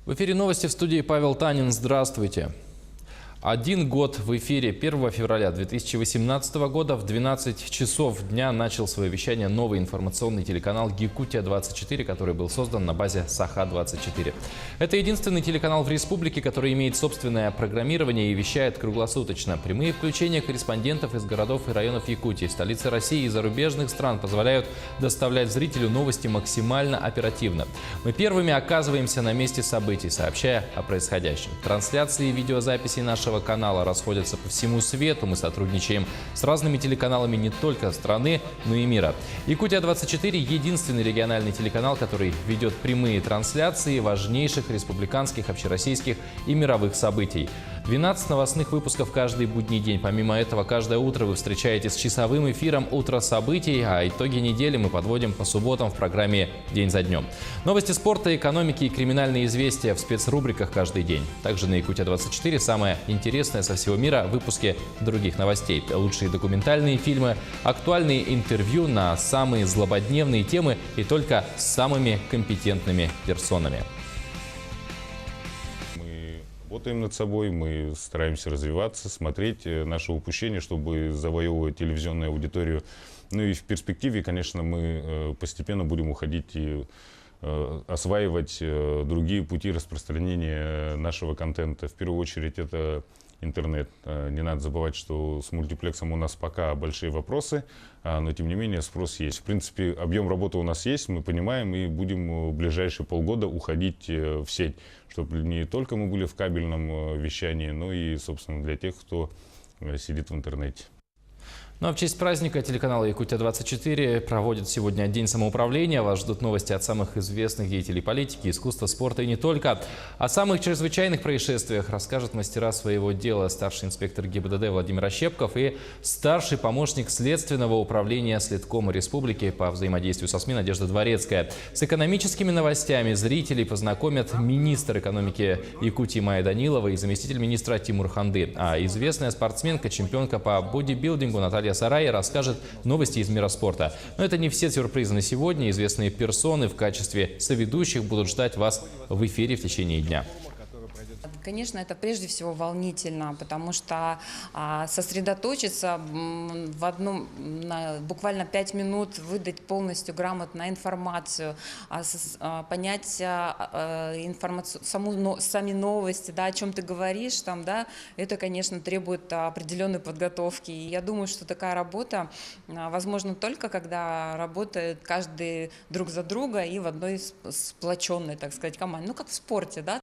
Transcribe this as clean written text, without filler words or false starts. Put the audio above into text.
В эфире новости, в студии Павел Танин. Здравствуйте. 1 год в эфире. 1 февраля 2018 года в 12 часов дня начал свое вещание новый информационный телеканал «Якутия-24», который был создан на базе Саха-24. Это единственный телеканал в республике, который имеет собственное программирование и вещает круглосуточно. Прямые включения корреспондентов из городов и районов Якутии, столицы России и зарубежных стран позволяют доставлять зрителю новости максимально оперативно. Мы первыми оказываемся на месте событий, сообщая о происходящем. Трансляции и видеозаписи нашего канала расходятся по всему свету. Мы сотрудничаем с разными телеканалами не только страны, но и мира. «Якутия-24» – единственный региональный телеканал, который ведет прямые трансляции важнейших республиканских, общероссийских и мировых событий. 12 новостных выпусков каждый будний день. Помимо этого, каждое утро вы встречаетесь с часовым эфиром «Утро событий», а итоги недели мы подводим по субботам в программе «День за днем». Новости спорта, экономики и криминальные известия в спецрубриках каждый день. Также на «Якутия-24» самое интересное со всего мира – выпуски других новостей. Лучшие документальные фильмы, актуальные интервью на самые злободневные темы и только с самыми компетентными персонами. Работаем над собой, мы стараемся развиваться, смотреть наши упущения, чтобы завоевывать телевизионную аудиторию. Ну и в перспективе, конечно, мы постепенно будем уходить и осваивать другие пути распространения нашего контента. В первую очередь это интернет. Не надо забывать, что с мультиплексом у нас пока большие вопросы, но тем не менее спрос есть. В принципе, объем работы у нас есть, мы понимаем, и будем в ближайшие полгода уходить в сеть, чтобы не только мы были в кабельном вещании, но и, собственно, для тех, кто сидит в интернете. Ну а в честь праздника телеканал «Якутия-24» проводит сегодня День самоуправления. Вас ждут новости от самых известных деятелей политики, искусства, спорта и не только. О самых чрезвычайных происшествиях расскажут мастера своего дела старший инспектор ГИБДД Владимир Ощепков и старший помощник Следственного управления Следкома Республики по взаимодействию со СМИ Надежда Дворецкая. С экономическими новостями зрителей познакомят министр экономики Якутии Майя Данилова и заместитель министра Тимур Ханды. А известная спортсменка, чемпионка по бодибилдингу Наталья Сарай расскажет новости из мира спорта. Но это не все сюрпризы на сегодня. Известные персоны в качестве соведущих будут ждать вас в эфире в течение дня. Конечно, это прежде всего волнительно, потому что сосредоточиться буквально 5 минут, выдать полностью грамотно информацию, понять сами новости, да, о чем ты говоришь, там, да, это, конечно, требует определенной подготовки. И я думаю, что такая работа возможна только когда работает каждый друг за друга и в одной сплоченной, так сказать, команде. Ну, как в спорте, да.